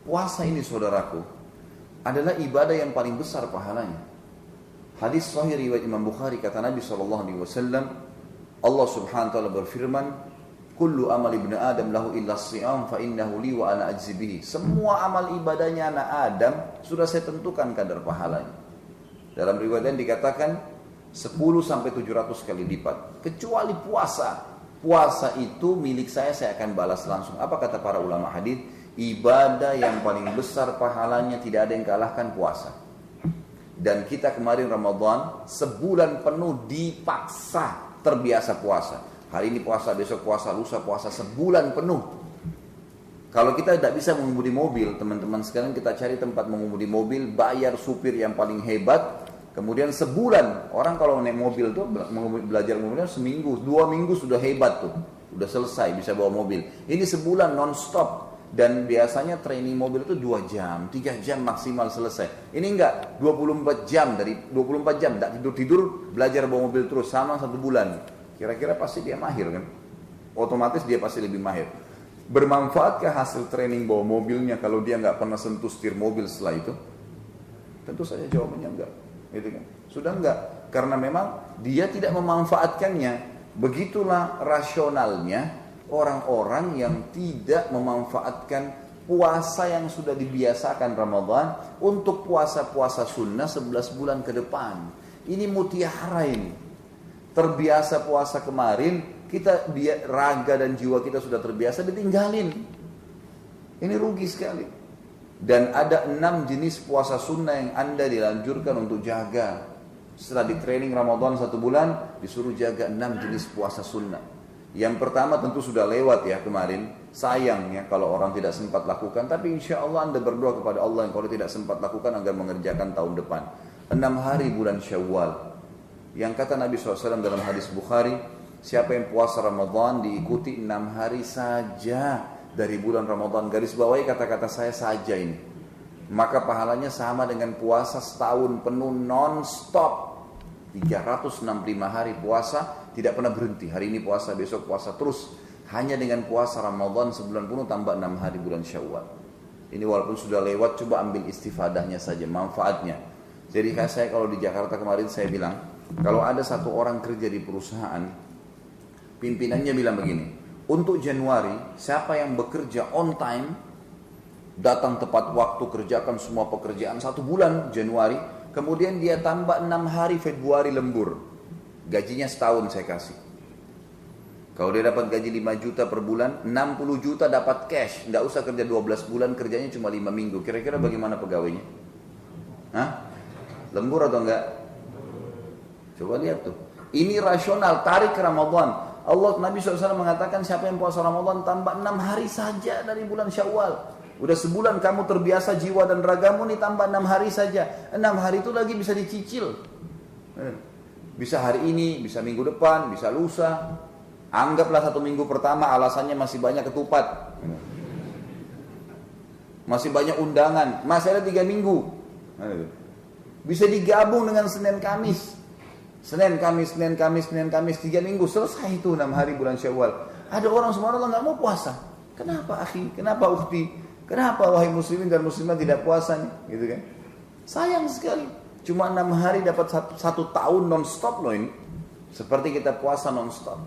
puasa ini saudaraku adalah ibadah yang paling besar pahalanya. Hadis sahih riwayat Imam Bukhari, kata Nabi SAW, Allah subhanahu wa ta'ala berfirman, kullu amal ibnu Adam lahu illa siyam fa innahu li wa ana ajzi bihi. Semua amal ibadahnya anak Adam sudah saya tentukan kadar pahalanya. Dalam riwayat yang dikatakan 10 sampai 700 kali lipat. Kecuali puasa. Puasa itu milik saya akan balas langsung. Apa kata para ulama hadis? Ibadah yang paling besar pahalanya tidak ada yang kalahkan puasa. Dan kita kemarin Ramadan sebulan penuh dipaksa terbiasa puasa. Hari ini puasa, besok puasa, lusa puasa, sebulan penuh. Kalau kita tidak bisa mengemudi mobil, teman-teman sekalian, kita cari tempat mengemudi mobil, bayar supir yang paling hebat. Kemudian sebulan, orang kalau naik mobil tuh belajar mobilnya seminggu, 2 minggu sudah hebat tuh. Udah selesai bisa bawa mobil. Ini sebulan non-stop. Dan biasanya training mobil itu 2 jam, 3 jam maksimal selesai. Ini enggak, 24 jam, dari 24 jam, tidak tidur-tidur, belajar bawa mobil terus, sama 1 bulan. Kira-kira pasti dia mahir kan? Otomatis dia pasti lebih mahir. Bermanfaatkah hasil training bawa mobilnya kalau dia nggak pernah sentuh setir mobil setelah itu? Tentu saja jawabannya enggak. Gitu kan? Sudah enggak, karena memang dia tidak memanfaatkannya. Begitulah rasionalnya orang-orang yang tidak memanfaatkan puasa yang sudah dibiasakan Ramadan untuk puasa-puasa sunnah 11 bulan ke depan. Ini mutiara ini. Terbiasa puasa kemarin, kita raga dan jiwa kita sudah terbiasa ditinggalin. Ini rugi sekali. Dan ada 6 jenis puasa sunnah yang Anda dilanjurkan untuk jaga. Setelah di training Ramadan 1 bulan, disuruh jaga 6 jenis puasa sunnah. Yang pertama tentu sudah lewat ya kemarin. Sayang ya kalau orang tidak sempat lakukan. Tapi insya Allah Anda berdoa kepada Allah yang kalau tidak sempat lakukan agar mengerjakan tahun depan. 6 hari bulan Syawal. Yang kata Nabi SAW dalam hadis Bukhari, siapa yang puasa Ramadan diikuti 6 hari saja dari bulan Ramadan. Garis bawahi kata-kata saya saja ini. Maka pahalanya sama dengan puasa setahun penuh non-stop. 365 hari puasa, tidak pernah berhenti. Hari ini puasa, besok puasa terus. Hanya dengan puasa Ramadan sebulan penuh tambah 6 hari bulan Syawal. Ini walaupun sudah lewat, coba ambil istifadahnya saja, manfaatnya. Jadi saya kalau di Jakarta kemarin saya bilang, kalau ada satu orang kerja di perusahaan, pimpinannya bilang begini, untuk Januari, siapa yang bekerja on time, datang tepat waktu, kerjakan semua pekerjaan 1 bulan Januari, kemudian dia tambah 6 hari Februari lembur. Gajinya setahun saya kasih. Kalau dia dapat gaji 5 juta per bulan, 60 juta dapat cash. Tidak usah kerja 12 bulan, kerjanya cuma 5 minggu. Kira-kira bagaimana pegawainya? Hah? Lembur atau enggak? Coba lihat tuh. Ini rasional, tarik ke Ramadan. Nabi SAW mengatakan siapa yang puasa Ramadan tambah 6 hari saja dari bulan Syawal. Udah sebulan kamu terbiasa jiwa dan ragamu nih tambah 6 hari saja. 6 hari itu lagi bisa dicicil. Bisa hari ini, bisa minggu depan, bisa lusa. Anggaplah 1 minggu pertama alasannya masih banyak ketupat. Masih banyak undangan. Masih ada 3 minggu. Bisa digabung dengan Senin Kamis. Senin Kamis, 3 minggu. Selesai itu 6 hari bulan Syawal. Ada orang subhanallah nggak mau puasa. Kenapa akhi? Kenapa ukhti? Kenapa wahai muslimin dan muslimat tidak puasa nih? Gitu kan? Sayang sekali. Cuma 6 hari dapat satu tahun non-stop loh ini. Seperti kita puasa non-stop.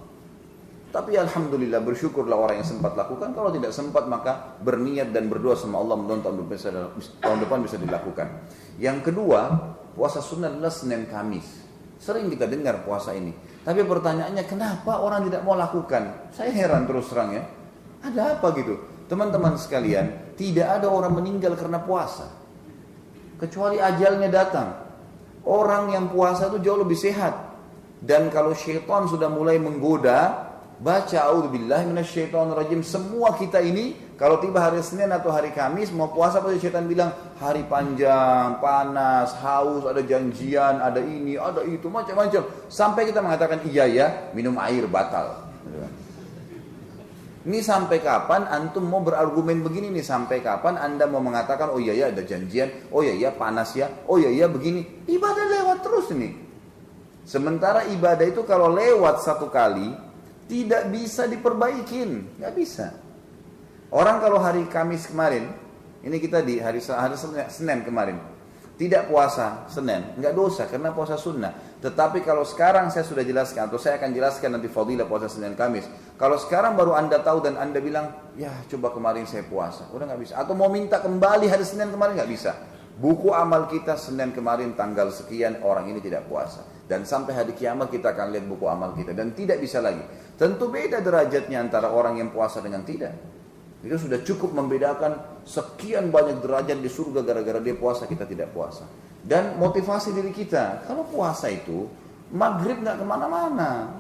Tapi alhamdulillah bersyukurlah orang yang sempat lakukan. Kalau tidak sempat maka berniat dan berdoa sama Allah mudah-mudahan tahun depan bisa dilakukan. Yang kedua, puasa sunnah adalah Senin Kamis. Sering kita dengar puasa ini. Tapi pertanyaannya kenapa orang tidak mau lakukan? Saya heran terus terang ya. Ada apa gitu? Teman-teman sekalian, tidak ada orang meninggal karena puasa. Kecuali ajalnya datang. Orang yang puasa itu jauh lebih sehat. Dan kalau syaitan sudah mulai menggoda, baca a'udzubillahi minasyaitonirrajim. Semua kita ini kalau tiba hari Senin atau hari Kamis mau puasa pasti syaitan bilang hari panjang, panas, haus, ada janjian, ada ini, ada itu, macam-macam. Sampai kita mengatakan iya ya, minum air batal. Ini sampai kapan antum mau berargumen begini nih? Sampai kapan anda mau mengatakan oh iya ya ada janjian, oh iya ya panas ya, oh iya ya begini. Ibadah lewat terus ini. Sementara ibadah itu kalau lewat 1 kali tidak bisa diperbaikin, nggak bisa. Orang kalau hari Kamis kemarin Ini kita di hari Senin kemarin. Tidak puasa Senin, nggak dosa karena puasa sunnah. Tetapi kalau sekarang saya sudah jelaskan, atau saya akan jelaskan nanti fadilah puasa Senin Kamis. Kalau sekarang baru Anda tahu dan Anda bilang, ya coba kemarin saya puasa, udah nggak bisa. Atau mau minta kembali hari Senin kemarin nggak bisa. Buku amal kita Senin kemarin tanggal sekian orang ini tidak puasa. Dan sampai hari kiamat kita akan lihat buku amal kita dan tidak bisa lagi. Tentu beda derajatnya antara orang yang puasa dengan tidak. Itu sudah cukup membedakan sekian banyak derajat di surga gara-gara dia puasa, kita tidak puasa. Dan motivasi diri kita, kalau puasa itu maghrib nggak kemana-mana.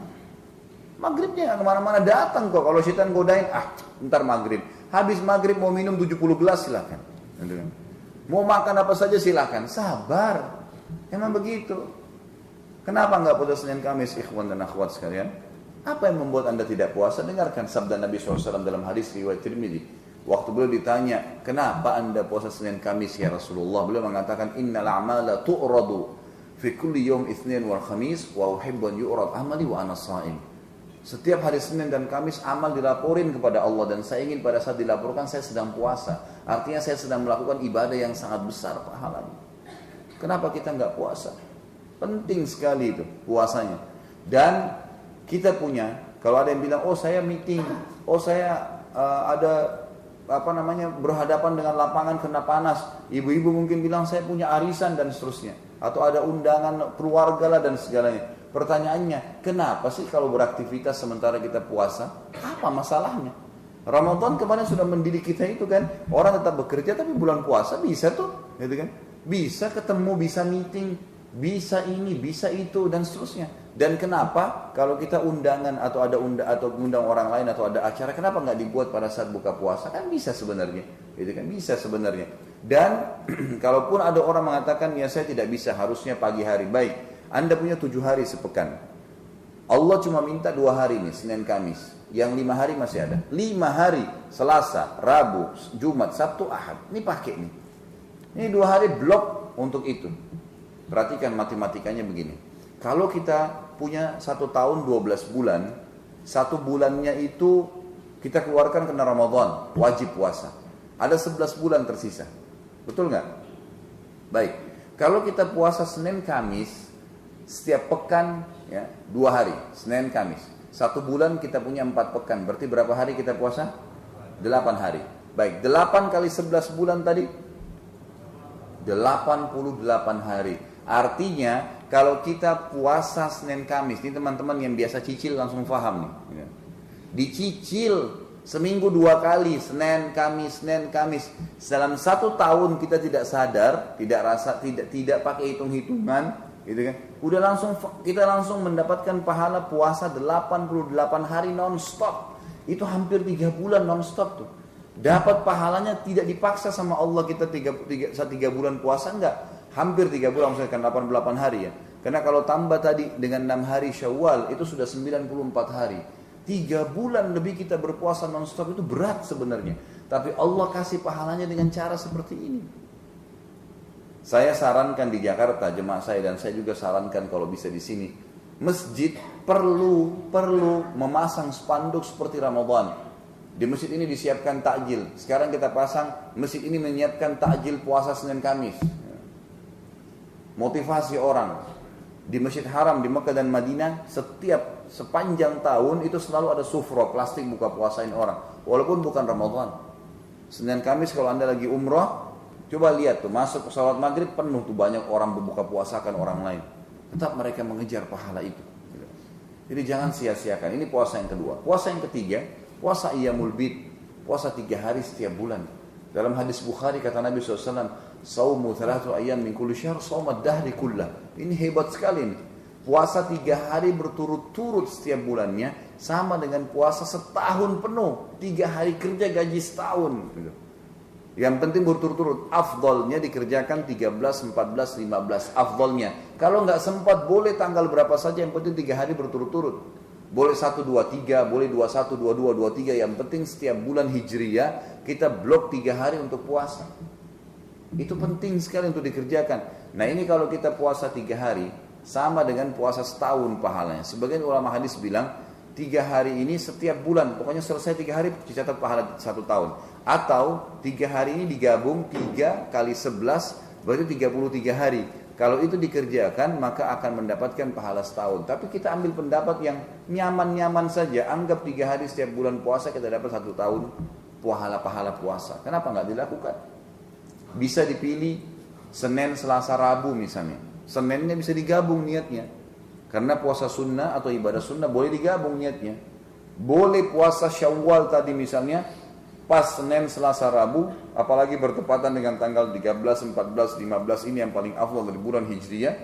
Maghribnya nggak kemana-mana, datang kok. Kalau syaitan godain, ntar maghrib. Habis maghrib mau minum 70 gelas silahkan. Mau makan apa saja silahkan. Sabar. Emang begitu. Kenapa nggak puasa Senin Kamis, ikhwan dan akhwat sekalian? Apa yang membuat Anda tidak puasa? Dengarkan sabda Nabi SAW dalam hadis riwayat Tirmidzi. Waktu beliau ditanya, kenapa Anda puasa Senin Kamis ya Rasulullah? Beliau mengatakan, innal a'mala tu'radu fi kulli yawm itsnin wal khamis wa uhibbu an yu'rad amali wa ana sha'im. Setiap hari Senin dan Kamis amal dilaporin kepada Allah dan saya ingin pada saat dilaporkan saya sedang puasa. Artinya saya sedang melakukan ibadah yang sangat besar pahalanya. Kenapa kita nggak puasa? Penting sekali itu puasanya. Dan kita punya, kalau ada yang bilang, oh saya meeting, oh saya ada berhadapan dengan lapangan kena panas. Ibu-ibu mungkin bilang saya punya arisan dan seterusnya. Atau ada undangan keluarga lah dan segalanya. Pertanyaannya, kenapa sih kalau beraktivitas sementara kita puasa? Apa masalahnya? Ramadan kemarin sudah mendidik kita itu kan. Orang tetap bekerja tapi bulan puasa bisa tuh, gitu kan? Bisa ketemu, bisa meeting, bisa ini, bisa itu dan seterusnya. Dan kenapa kalau kita undangan atau ada undang orang lain atau ada acara, kenapa nggak dibuat pada saat buka puasa? Kan bisa sebenarnya, gitu kan? Bisa sebenarnya. Dan kalaupun ada orang mengatakan ya saya tidak bisa, harusnya pagi hari. Baik, Anda punya 7 hari sepekan. Allah cuma minta 2 hari nih, Senin Kamis. Yang 5 hari masih ada. 5 hari, Selasa, Rabu, Jumat, Sabtu, Ahad. Ini pakai nih. Ini 2 hari blok untuk itu. Perhatikan matematikanya begini. Kalau kita punya 1 tahun 12 bulan, 1 bulannya itu kita keluarkan kena Ramadan, wajib puasa. Ada 11 bulan tersisa. Betul nggak? Baik. Kalau kita puasa Senin Kamis, setiap pekan ya 2 hari, Senin Kamis. 1 bulan kita punya 4 pekan. Berarti berapa hari kita puasa? 8 hari. Baik, 8 kali 11 bulan tadi 88 hari. Artinya kalau kita puasa Senin Kamis, ini teman-teman yang biasa cicil langsung paham nih. Dicicil seminggu 2 kali, Senin Kamis, Senin Kamis. Dalam 1 tahun kita tidak sadar, tidak rasa, tidak pakai hitung-hitungan, gitu kan? Kita langsung mendapatkan pahala puasa 88 hari non-stop. Itu hampir 3 bulan non-stop tuh. Dapat pahalanya tidak dipaksa sama Allah kita 3 bulan puasa, enggak. Hampir 3 bulan, misalkan 88 hari ya. Karena kalau tambah tadi dengan 6 hari Syawal, itu sudah 94 hari. 3 bulan lebih kita berpuasa non-stop itu berat sebenarnya. Tapi Allah kasih pahalanya dengan cara seperti ini. Saya sarankan di Jakarta, jemaah saya dan saya juga sarankan kalau bisa di sini. Masjid perlu memasang spanduk seperti Ramadan. Di masjid ini disiapkan takjil. Sekarang kita pasang, masjid ini menyiapkan takjil puasa Senin Kamis. Motivasi orang. Di Masjid Haram di Mekah dan Madinah, sepanjang tahun itu selalu ada sufro, plastik buka puasain orang. Walaupun bukan Ramadan. Senin Kamis kalau Anda lagi umrah, coba lihat tuh, masuk ke salat maghrib penuh tuh, banyak orang berbuka puasakan orang lain. Tetap mereka mengejar pahala itu. Jadi jangan sia-siakan. Ini puasa yang kedua. Puasa yang ketiga, puasa Iyamul Bid. Puasa 3 hari setiap bulan. Dalam hadis Bukhari kata Nabi SAW, Saumu 3 ayyam min kulli syahr, saumad dahri kullah. Ini hebat sekali nih. Puasa 3 hari berturut-turut setiap bulannya sama dengan puasa setahun penuh. 3 hari kerja gaji setahun. Yang penting berturut-turut. Afdolnya dikerjakan 13, 14, 15. Afdolnya. Kalau nggak sempat boleh tanggal berapa saja. Yang penting 3 hari berturut-turut. Boleh 1, 2, 3, boleh 21, 22, 23. Yang penting setiap bulan Hijriyah kita blok 3 hari untuk puasa. Itu penting sekali untuk dikerjakan. Nah ini kalau kita puasa 3 hari, sama dengan puasa setahun pahalanya. Sebagian ulama hadis bilang, 3 hari ini setiap bulan, pokoknya selesai 3 hari dicatat pahala 1 tahun. Atau 3 hari ini digabung 3 kali 11 berarti 33 hari. Kalau itu dikerjakan maka akan mendapatkan pahala setahun. Tapi kita ambil pendapat yang nyaman-nyaman saja. Anggap 3 hari setiap bulan puasa kita dapat 1 tahun pahala puasa. Kenapa nggak dilakukan? Bisa dipilih Senin, Selasa, Rabu misalnya. Seninnya bisa digabung niatnya. Karena puasa sunnah atau ibadah sunnah boleh digabung niatnya. Boleh puasa Syawal tadi misalnya pas Senin, Selasa, Rabu, apalagi bertepatan dengan tanggal 13, 14, 15 ini yang paling afdal dari bulan Hijriyah.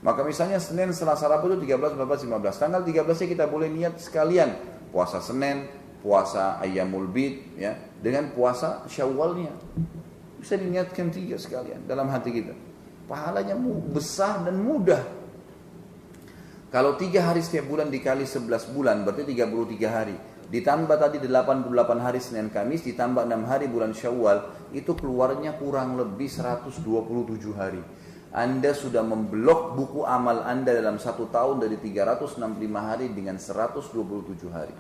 Maka misalnya Senin, Selasa, Rabu itu 13, 14, 15. Tanggal 13-nya kita boleh niat sekalian puasa Senin, puasa Ayyamul Bid ya, dengan puasa Syawalnya. Bisa diniatkan 3 sekalian dalam hati kita. Pahalanya besar dan mudah. Kalau 3 hari setiap bulan dikali 11 bulan berarti 33 hari. Ditambah tadi 88 hari Senin Kamis, ditambah 6 hari bulan Syawal, itu keluarnya kurang lebih 127 hari. Anda sudah memblok buku amal Anda dalam 1 tahun dari 365 hari dengan 127 hari.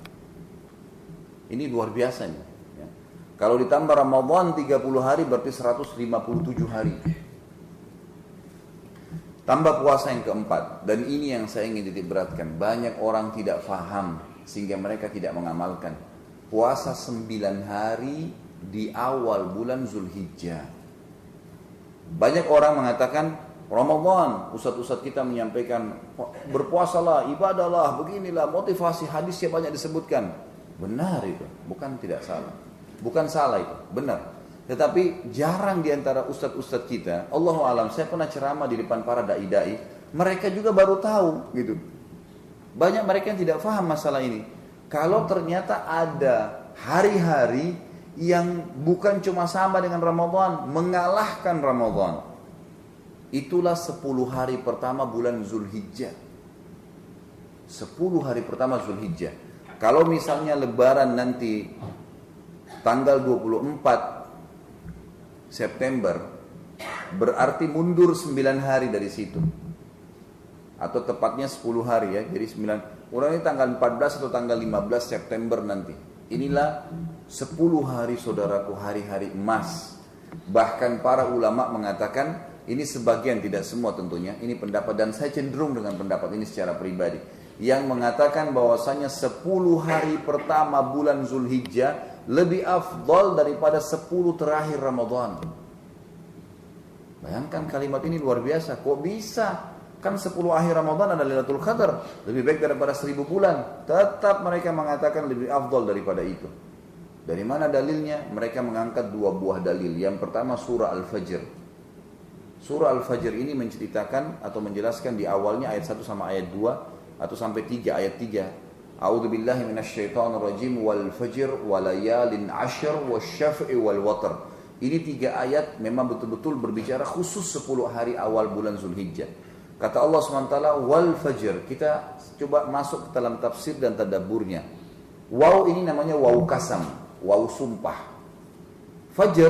Ini luar biasa nih. Ya. Kalau ditambah Ramadan 30 hari berarti 157 hari. Tambah puasa yang keempat, dan ini yang saya ingin titik beratkan. Banyak orang tidak faham sehingga mereka tidak mengamalkan. Puasa 9 hari di awal bulan Zulhijjah. Banyak orang mengatakan Ramadan, ustadz-ustadz kita menyampaikan berpuasalah, ibadahlah, beginilah, motivasi, hadisnya banyak disebutkan. Benar itu, bukan tidak salah. Bukan salah itu, benar. Tetapi jarang diantara ustadz-ustadz kita, Allahu a'lam, saya pernah ceramah di depan para dai-dai, mereka juga baru tahu gitu. Banyak mereka yang tidak paham masalah ini. Kalau ternyata ada hari-hari yang bukan cuma sama dengan Ramadan, mengalahkan Ramadan. Itulah 10 hari pertama bulan Zulhijjah. 10 hari pertama Zulhijjah. Kalau misalnya lebaran nanti tanggal 24 September, berarti mundur 9 hari dari situ. Atau tepatnya 10 hari ya. Jadi 9, kurang ini tanggal 14 atau tanggal 15 September nanti. Inilah 10 hari saudaraku, hari-hari emas. Bahkan para ulama mengatakan, ini sebagian tidak semua tentunya, ini pendapat dan saya cenderung dengan pendapat ini secara pribadi, yang mengatakan bahwasanya 10 hari pertama bulan Zulhijjah lebih afdal daripada 10 terakhir Ramadan. Bayangkan kalimat ini luar biasa. Kok bisa? Kan 10 akhir Ramadan ada Lailatul Qadar, lebih baik daripada 1000 bulan. Tetap mereka mengatakan lebih afdal daripada itu. Dari mana dalilnya? Mereka mengangkat 2 buah dalil. Yang pertama surah Al-Fajr. Surah Al-Fajr ini menceritakan atau menjelaskan di awalnya ayat 1 sama ayat 2 atau sampai 3 ayat 3. A'udzubillahi minasyaitonirrajim wal fajr walayalin 'ashr wasyaf'i wal watr. Ini 3 ayat memang betul-betul berbicara khusus 10 hari awal bulan Zulhijjah. Kata Allah SWT, wal fajr. Kita coba masuk ke dalam tafsir dan tadabburnya. Waw ini namanya waw kasam, waw sumpah. Fajr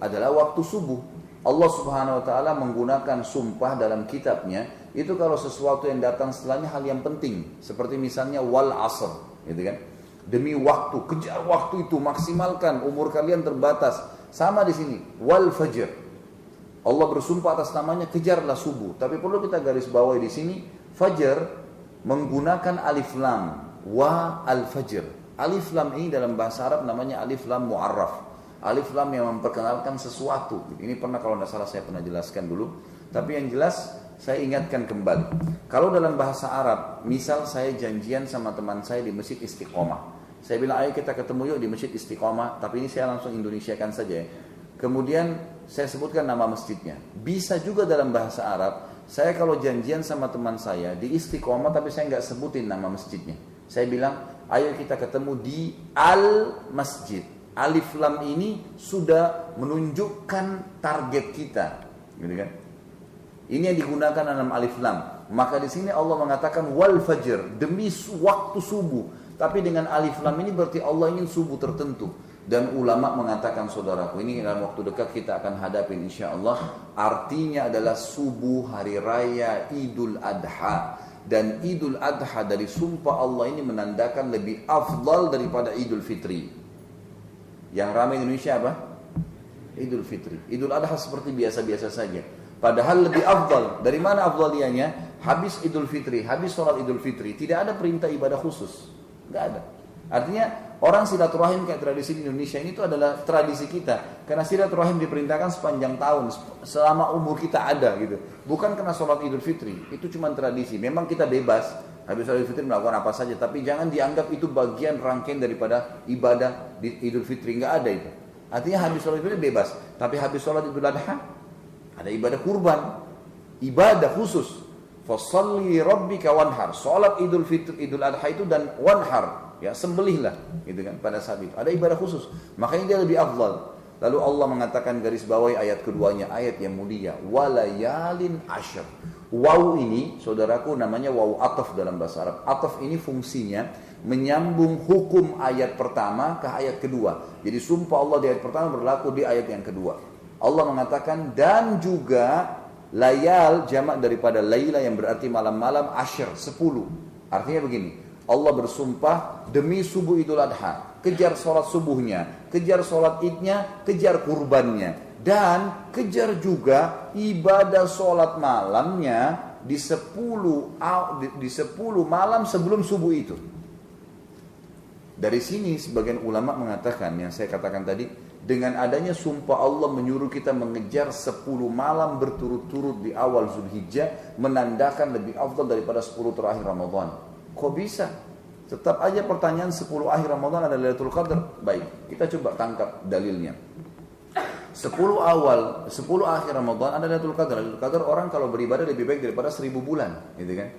adalah waktu subuh. Allah Subhanahu wa taala menggunakan sumpah dalam kitabnya itu kalau sesuatu yang datang setelahnya hal yang penting, seperti misalnya wal asr, gitu kan? Demi waktu, kejar waktu itu, maksimalkan, umur kalian terbatas. Sama di sini, wal fajr. Allah bersumpah atas namanya, kejarlah subuh. Tapi perlu kita garis bawahi di sini, fajar menggunakan alif lam, wa al fajr. Alif lam ini dalam bahasa Arab namanya alif lam mu'arraf. Alif lam yang memperkenalkan sesuatu. Ini pernah kalau tidak salah saya pernah jelaskan dulu. Tapi yang jelas saya ingatkan kembali. Kalau dalam bahasa Arab, misal saya janjian sama teman saya di Masjid Istiqomah. Saya bilang ayo kita ketemu yuk di Masjid Istiqomah. Tapi ini saya langsung Indonesiakan saja ya. Kemudian saya sebutkan nama masjidnya. Bisa juga dalam bahasa Arab, saya kalau janjian sama teman saya di Istiqomah tapi saya nggak sebutin nama masjidnya. Saya bilang, ayo kita ketemu di Al-Masjid. Alif lam ini sudah menunjukkan target kita, gitu kan? Ini yang digunakan dalam alif lam. Maka di sini Allah mengatakan wal fajr, demi waktu subuh. Tapi dengan alif lam ini berarti Allah ingin subuh tertentu. Dan ulama mengatakan saudaraku, ini dalam waktu dekat kita akan hadapin insya Allah. Artinya adalah subuh hari raya Idul Adha. dan Idul Adha dari sumpah Allah ini menandakan lebih afdal daripada Idul Fitri. Yang ramai di Indonesia apa? Idul Fitri. Idul Adha seperti biasa-biasa saja. Padahal lebih afdal. Dari mana afdaliannya? Habis Idul Fitri, habis sholat Idul Fitri, tidak ada perintah ibadah khusus. Nggak ada. Artinya orang silaturahim kayak tradisi di Indonesia ini itu adalah tradisi kita. Karena silaturahim diperintahkan sepanjang tahun, selama umur kita ada gitu. Bukan karena sholat Idul Fitri, itu cuma tradisi. Memang kita bebas habis sholat Idul Fitri melakukan apa saja, tapi jangan dianggap itu bagian rangkaian daripada ibadah di Idul Fitri. Nggak ada itu. Artinya habis sholat Idul Fitri bebas, tapi habis sholat Idul Adha ada ibadah kurban, ibadah khusus. Fasholli rabbika wanhar. Sholat Idul Fitri, Idul Adha itu dan wanhar. Ya, sembelihlah gitu kan pada saat itu. Ada ibadah khusus. Makanya dia lebih afdal. Lalu Allah mengatakan garis bawahi ayat keduanya, ayat yang mulia, walayalin ashr. Waw ini, saudaraku, namanya waw ataf dalam bahasa Arab. Ataf ini fungsinya menyambung hukum ayat pertama ke ayat kedua. Jadi sumpah Allah di ayat pertama berlaku di ayat yang kedua. Allah mengatakan dan juga layal jamak daripada laila yang berarti malam-malam, ashr 10. Artinya begini, Allah bersumpah demi subuh Idul Adha, kejar sholat subuhnya, kejar sholat idnya, kejar kurbannya, dan kejar juga ibadah sholat malamnya di 10 malam sebelum subuh itu. Dari sini sebagian ulama mengatakan, yang saya katakan tadi, dengan adanya sumpah Allah menyuruh kita mengejar 10 malam berturut-turut di awal Zulhijjah, menandakan lebih afdal daripada 10 terakhir Ramadan. Kok bisa? Tetap aja pertanyaan 10 akhir Ramadan ada Lailatul Qadar. Baik, kita coba tangkap dalilnya. 10 akhir Ramadan ada Lailatul Qadar. Lailatul Qadar orang kalau beribadah lebih baik daripada 1000 bulan, gitu kan?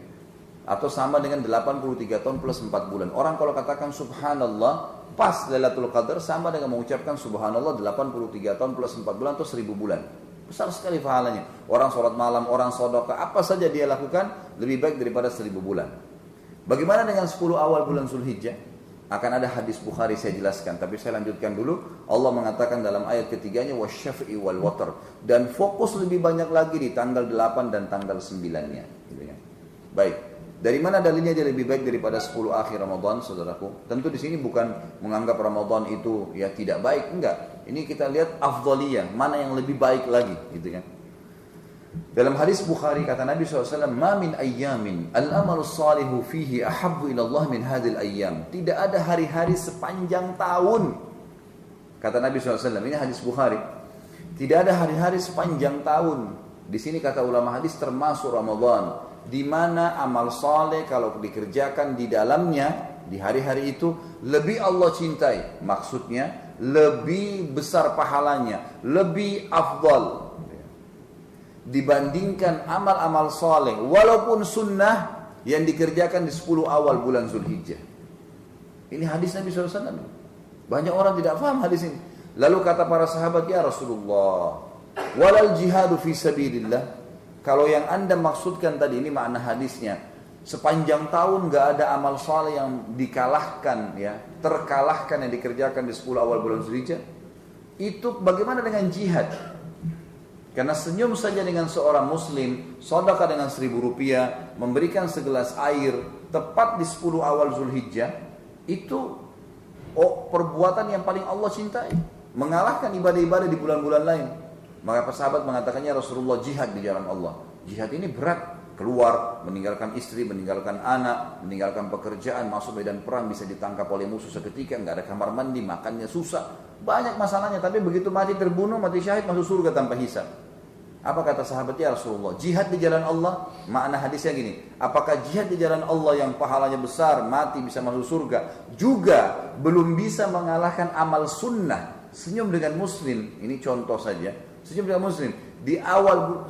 Atau sama dengan 83 tahun plus 4 bulan. Orang kalau katakan subhanallah pas Lailatul Qadar sama dengan mengucapkan subhanallah 83 tahun plus 4 bulan atau 1000 bulan. Besar sekali pahalanya. Orang sholat malam, orang sedekah, apa saja dia lakukan lebih baik daripada 1000 bulan. Bagaimana dengan 10 awal bulan Zulhijjah? Akan ada hadis Bukhari saya jelaskan, tapi saya lanjutkan dulu. Allah mengatakan dalam ayat ketiganya wasyaf'i wal watr, dan fokus lebih banyak lagi di tanggal 8 dan tanggal 9-nya, gitu ya. Baik. Dari mana dalilnya dia lebih baik daripada 10 akhir Ramadan, saudaraku? Tentu di sini bukan menganggap Ramadan itu ya tidak baik, enggak. Ini kita lihat afdaliyah, mana yang lebih baik lagi, gitu kan. Dalam hadis Bukhari kata Nabi SAW, "Ma min ayyamin al-amalu salihu fihi ahabbu ila Allah min hadhil ayyam." Tidak ada hari-hari sepanjang tahun. Kata Nabi SAW, ini hadis Bukhari. Tidak ada hari-hari sepanjang tahun. Di sini kata ulama hadis termasuk Ramadan, di mana amal saleh kalau dikerjakan di dalamnya di hari-hari itu lebih Allah cintai. Maksudnya lebih besar pahalanya, lebih afdal dibandingkan amal-amal saleh walaupun sunnah yang dikerjakan di 10 awal bulan Zulhijjah. Ini hadis Nabi SAW. Banyak orang tidak paham hadis ini. Lalu kata para sahabat, ya Rasulullah, walal jihadu fi sabilillah. Kalau yang anda maksudkan tadi, ini makna hadisnya, sepanjang tahun gak ada amal saleh yang dikalahkan, ya, terkalahkan yang dikerjakan di 10 awal bulan Zulhijjah. Itu bagaimana dengan jihad? Karena senyum saja dengan seorang muslim, sedekah dengan 1000 rupiah, memberikan segelas air tepat di 10 awal Zulhijjah, itu perbuatan yang paling Allah cintai, mengalahkan ibadah-ibadah di bulan-bulan lain. Maka sahabat mengatakannya, Rasulullah, jihad di jalan Allah. Jihad ini berat, keluar, meninggalkan istri, meninggalkan anak, meninggalkan pekerjaan, masuk medan perang, bisa ditangkap oleh musuh seketika, nggak ada kamar mandi, makannya susah. Banyak masalahnya, tapi begitu mati terbunuh, mati syahid, masuk surga tanpa hisab. Apa kata sahabat, ya Rasulullah, jihad di jalan Allah, makna hadisnya gini, apakah jihad di jalan Allah yang pahalanya besar, mati bisa masuk surga, juga belum bisa mengalahkan amal sunnah, senyum dengan muslim, ini contoh saja, senyum dengan muslim, di awal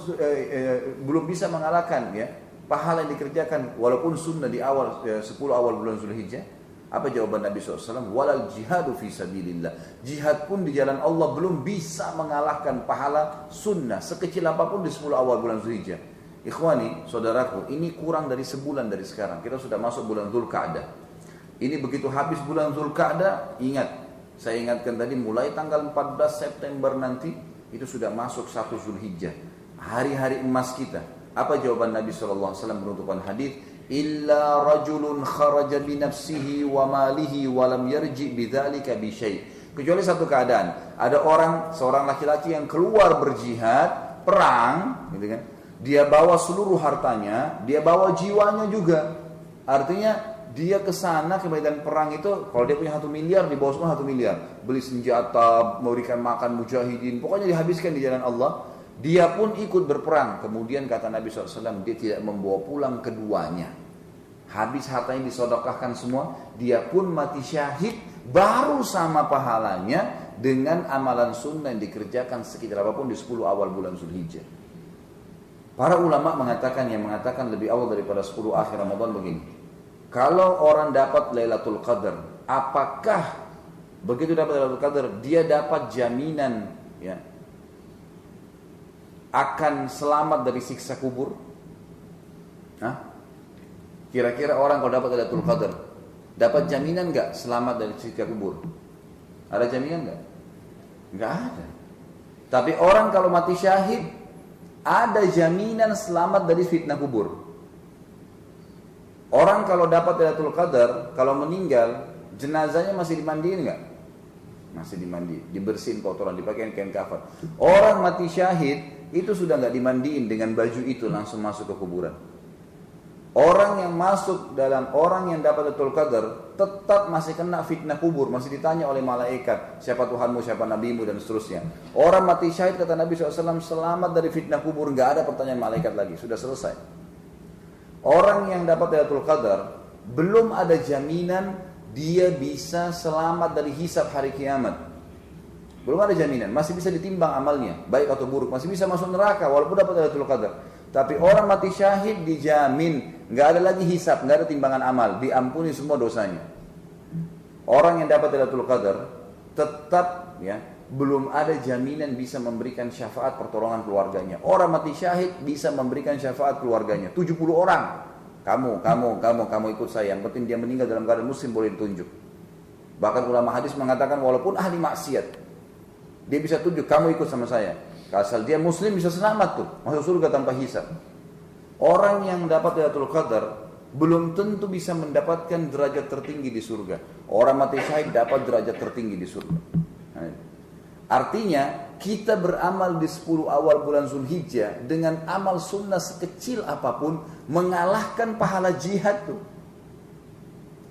belum bisa mengalahkan ya pahala yang dikerjakan walaupun sunnah di awal 10 awal bulan Zulhijjah. Apa jawaban Nabi SAW? Walal jihadu fi sabilillah. Jihad pun di jalan Allah belum bisa mengalahkan pahala sunnah sekecil apapun di 10 awal bulan Zulhijjah. Ikhwani, saudaraku, ini kurang dari sebulan dari sekarang. Kita sudah masuk bulan Dzulqa'dah. Ini begitu habis bulan Dzulqa'dah, ingat, saya ingatkan tadi mulai tanggal 14 September nanti itu sudah masuk 1 Zulhijjah. Hari-hari emas kita. Apa jawaban Nabi SAW penutupan hadis? illa rajulun kharaja bi nafsihi wa malihi wa lam yarji bidzalika bi syai'. Kecuali satu keadaan, ada seorang laki-laki yang keluar berjihad, perang, gitu kan. Dia bawa seluruh hartanya, dia bawa jiwanya juga. Artinya dia ke sana ke medan perang itu, kalau dia punya 1 miliar, dibawa semua 1 miliar. Beli senjata, memberikan makan mujahidin, pokoknya dihabiskan di jalan Allah. Dia pun ikut berperang. Kemudian kata Nabi SAW, dia tidak membawa pulang keduanya. Habis hartanya disodokahkan semua, dia pun mati syahid, baru sama pahalanya dengan amalan sunnah yang dikerjakan sekitar apapun di 10 awal bulan Zulhijjah. Para ulama mengatakan, yang mengatakan lebih awal daripada 10 akhir Ramadan begini. Kalau orang dapat Lailatul Qadar, apakah begitu dapat Lailatul Qadar, dia dapat jaminan ya, akan selamat dari siksa kubur? Hah? Kira-kira orang kalau dapat Lailatul Qadar, dapat jaminan enggak selamat dari siksa kubur? Ada jaminan enggak? Enggak ada. Tapi orang kalau mati syahid, ada jaminan selamat dari fitnah kubur. Orang kalau dapat Lailatul Qadar, kalau meninggal, jenazahnya masih dimandiin enggak? Masih dimandiin, dibersihin kotoran, dipakai kain kafan. Orang mati syahid, itu sudah enggak dimandiin dengan baju itu, langsung masuk ke kuburan. Orang yang masuk dalam orang yang dapat Lailatul Qadar tetap masih kena fitnah kubur, masih ditanya oleh malaikat, siapa Tuhanmu, siapa nabimu, dan seterusnya. Orang mati syahid kata Nabi SAW selamat dari fitnah kubur, nggak ada pertanyaan malaikat lagi, sudah selesai. Orang yang dapat Lailatul Qadar belum ada jaminan dia bisa selamat dari hisab hari kiamat. Belum ada jaminan, masih bisa ditimbang amalnya, baik atau buruk, masih bisa masuk neraka walaupun dapat Lailatul Qadar. Tapi orang mati syahid dijamin, nggak ada lagi hisab, nggak ada timbangan amal, diampuni semua dosanya. Orang yang dapat Lailatul Qadar tetap ya belum ada jaminan bisa memberikan syafaat pertolongan keluarganya. Orang mati syahid bisa memberikan syafaat keluarganya. 70 orang, kamu ikut saya. Yang penting dia meninggal dalam keadaan muslim boleh ditunjuk. Bahkan ulama hadis mengatakan walaupun ahli maksiat, dia bisa tunjuk kamu ikut sama saya. Asal dia muslim bisa selamat tuh, masuk surga tanpa hisab. Orang yang dapat Lailatul Qadar belum tentu bisa mendapatkan derajat tertinggi di surga. Orang mati syahid dapat derajat tertinggi di surga. Artinya kita beramal di 10 awal bulan Zulhijjah dengan amal sunnah sekecil apapun mengalahkan pahala jihad tuh.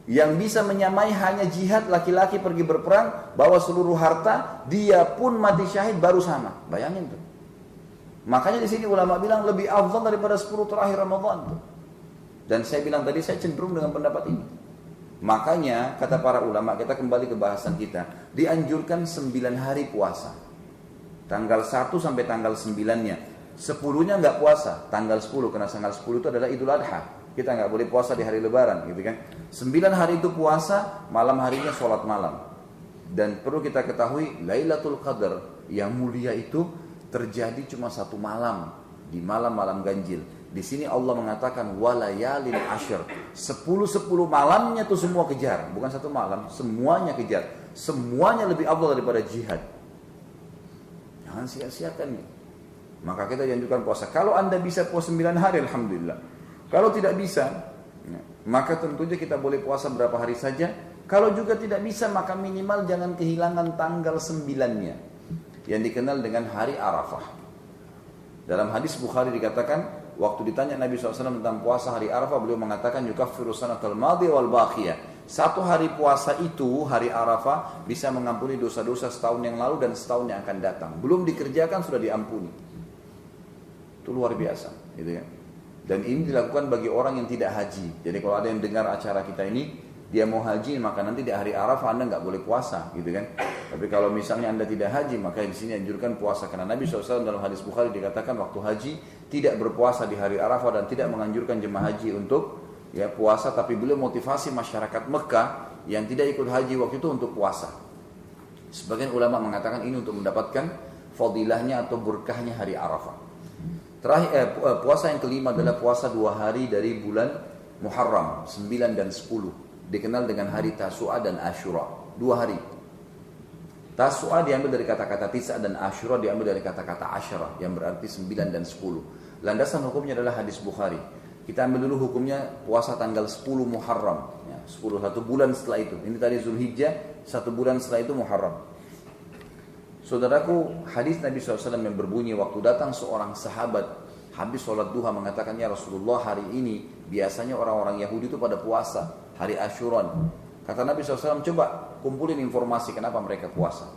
Yang bisa menyamai hanya jihad, laki-laki pergi berperang, bawa seluruh harta, dia pun mati syahid baru sama. Bayangin tuh. Makanya di sini ulama bilang lebih afdal daripada 10 terakhir Ramadan tuh. Dan saya bilang tadi saya cenderung dengan pendapat ini. Makanya kata para ulama, kita kembali ke bahasan kita, dianjurkan 9 hari puasa. Tanggal 1 sampai tanggal 9-nya. 10-nya enggak puasa, tanggal 10 karena tanggal 10 itu adalah Idul Adha. Kita nggak boleh puasa di hari Lebaran, gitu kan? 9 hari itu puasa, malam harinya sholat malam. Dan perlu kita ketahui, Lailatul Qadar yang mulia itu terjadi cuma 1 malam, di malam-malam ganjil. Di sini Allah mengatakan walayalin asyr, 10 malamnya itu semua kejar, bukan 1 malam, semuanya kejar. Semuanya lebih afdal daripada jihad. Jangan sia-siakan nih. Maka kita dianjurkan puasa. Kalau Anda bisa puasa 9 hari, alhamdulillah. Kalau tidak bisa, maka tentunya kita boleh puasa berapa hari saja. Kalau juga tidak bisa, maka minimal jangan kehilangan tanggal 9-nya, yang dikenal dengan hari Arafah. Dalam hadis Bukhari dikatakan, waktu ditanya Nabi SAW tentang puasa hari Arafah, beliau mengatakan yukaffiru sanatal madhi wal baqiyah. 1 hari puasa itu, hari Arafah, bisa mengampuni dosa-dosa setahun yang lalu dan setahun yang akan datang. Belum dikerjakan sudah diampuni. Itu luar biasa, gitu kan? Dan ini dilakukan bagi orang yang tidak haji. Jadi kalau ada yang dengar acara kita ini, dia mau haji, maka nanti di hari Arafah Anda nggak boleh puasa, gitu kan? Tapi kalau misalnya Anda tidak haji, maka di sini anjurkan puasa. Karena Nabi SAW dalam hadis Bukhari dikatakan waktu haji tidak berpuasa di hari Arafah dan tidak menganjurkan jemaah haji untuk ya puasa. Tapi beliau motivasi masyarakat Mekah yang tidak ikut haji waktu itu untuk puasa. Sebagian ulama mengatakan ini untuk mendapatkan fadilahnya atau berkahnya hari Arafah. Terakhir, puasa yang kelima adalah puasa 2 hari dari bulan Muharram, 9 dan 10. Dikenal dengan hari Tasu'a dan Ashura. 2 hari. Tasu'a diambil dari kata-kata Tisa dan Ashura diambil dari kata-kata Asyara, yang berarti 9 dan 10. Landasan hukumnya adalah hadis Bukhari. Kita ambil dulu hukumnya puasa tanggal 10 Muharram. Ya, 10, 1 bulan setelah itu. Ini tadi Zulhijjah, 1 bulan setelah itu Muharram. Saudaraku, hadis Nabi SAW yang berbunyi waktu datang seorang sahabat habis sholat duha mengatakan, ya Rasulullah, hari ini biasanya orang-orang Yahudi itu pada puasa, hari Asyura. Kata Nabi SAW, coba kumpulin informasi kenapa mereka puasa.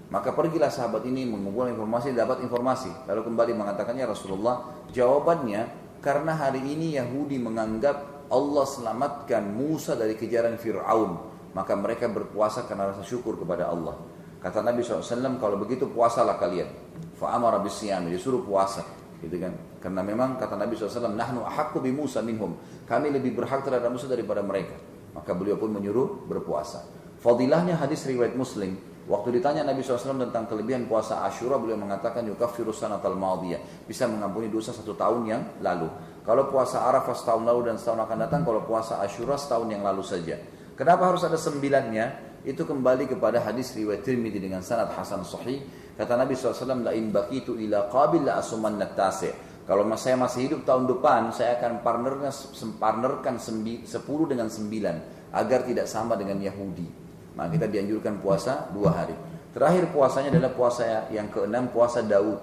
Maka pergilah sahabat ini mengumpulkan informasi, dapat informasi. Lalu kembali mengatakan, ya Rasulullah, jawabannya karena hari ini Yahudi menganggap Allah selamatkan Musa dari kejaran Fir'aun. Maka mereka berpuasa karena rasa syukur kepada Allah. Kata Nabi SAW, kalau begitu puasalah kalian. Fa'amara bisyami, disuruh puasa. Gitu kan? Karena memang kata Nabi SAW, nahnu ahaqqu bi Musa minhum. Kami lebih berhak terhadap Musa daripada mereka. Maka beliau pun menyuruh berpuasa. Fadilahnya hadis riwayat Muslim. Waktu ditanya Nabi SAW tentang kelebihan puasa Asyura, beliau mengatakan yukaffiru sanatal madiyah, bisa mengampuni dosa 1 tahun yang lalu. Kalau puasa Arafah setahun lalu dan setahun akan datang, kalau puasa Asyura setahun yang lalu saja. Kenapa harus ada 9-nya? Itu kembali kepada hadis riwayat Tirmidzi dengan sanad hasan sahih. Kata Nabi SAW, la in baqitu ila qabil la asumanna tasi'. Kalau saya masih hidup tahun depan, saya akan partnerkan 10 dengan 9 agar tidak sama dengan Yahudi. Maka kita dianjurkan puasa 2 hari. Terakhir puasanya adalah puasa yang ke-6, puasa Daud.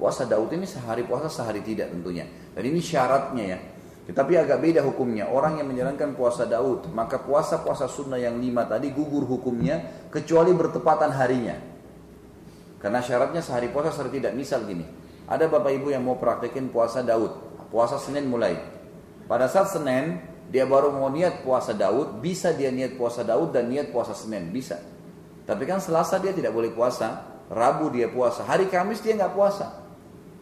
Puasa Daud ini sehari puasa, sehari tidak tentunya. Dan ini syaratnya ya. Tetapi agak beda hukumnya. Orang yang menjalankan puasa Daud, maka puasa-puasa sunnah yang 5 tadi gugur hukumnya, kecuali bertepatan harinya. Karena syaratnya sehari puasa, sehari tidak. Misal gini, ada bapak ibu yang mau praktekin puasa Daud. Puasa Senin mulai. Pada saat Senin, dia baru mau niat puasa Daud, bisa dia niat puasa Daud dan niat puasa Senin, bisa. Tapi kan Selasa dia tidak boleh puasa, Rabu dia puasa, hari Kamis dia nggak puasa.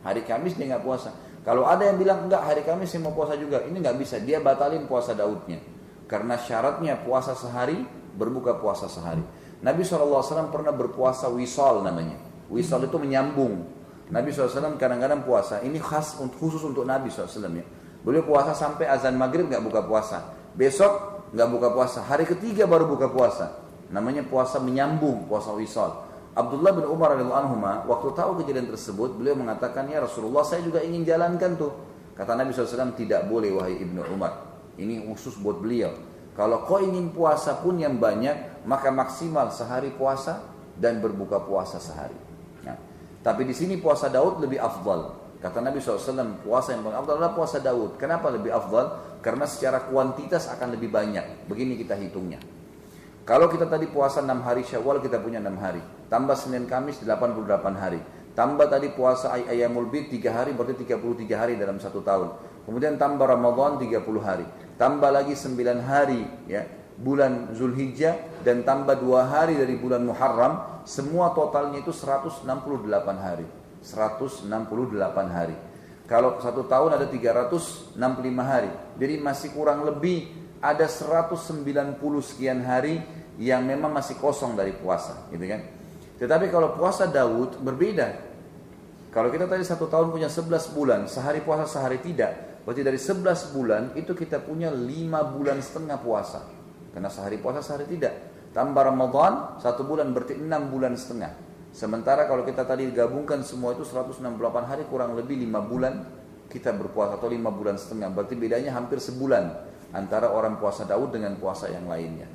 Hari Kamis dia nggak puasa. Kalau ada yang bilang enggak, hari Kamis saya mau puasa juga, ini nggak bisa, dia batalin puasa Daudnya. Karena syaratnya puasa sehari, berbuka puasa sehari. Nabi SAW pernah berpuasa wisal namanya. Wisal itu menyambung. Nabi SAW kadang-kadang puasa, ini khusus untuk Nabi SAW ya. Beliau puasa sampai azan maghrib nggak buka puasa. Besok nggak buka puasa. Hari ketiga baru buka puasa. Namanya puasa menyambung, puasa wisal. Abdullah bin Umar radhiyallahu anhu waktu tahu kejadian tersebut, beliau mengatakan, ya Rasulullah, saya juga ingin jalankan tuh. Kata Nabi SAW, tidak boleh wahai Ibnu Umar. Ini khusus buat beliau. Kalau kau ingin puasa pun yang banyak, maka maksimal sehari puasa dan berbuka puasa sehari. Nah, tapi di sini puasa Daud lebih afdal. Kata Nabi SAW, puasa yang paling afdal adalah puasa Daud. Kenapa lebih afdal? Karena secara kuantitas akan lebih banyak. Begini kita hitungnya. Kalau kita tadi puasa 6 hari Syawal, kita punya 6 hari. Tambah Senin Kamis 88 hari. Tambah tadi puasa Ayyamul Bid 3 hari, berarti 33 hari dalam 1 tahun. Kemudian tambah Ramadan 30 hari. Tambah lagi 9 hari ya, bulan Zulhijjah, dan tambah 2 hari dari bulan Muharram. Semua totalnya itu 168 hari. 168 hari. Kalau 1 tahun ada 365 hari. Jadi masih kurang lebih ada 190 sekian hari yang memang masih kosong dari puasa, gitu kan? Tetapi kalau puasa Daud berbeda. Kalau kita tadi 1 tahun punya 11 bulan, sehari puasa sehari tidak, berarti dari 11 bulan itu kita punya 5 bulan setengah puasa. Karena sehari puasa sehari tidak. Tambah Ramadan 1 bulan berarti 6 bulan setengah. Sementara kalau kita tadi gabungkan semua itu 168 hari, kurang lebih 5 bulan kita berpuasa atau 5 bulan setengah. Berarti bedanya hampir sebulan antara orang puasa Daud dengan puasa yang lainnya.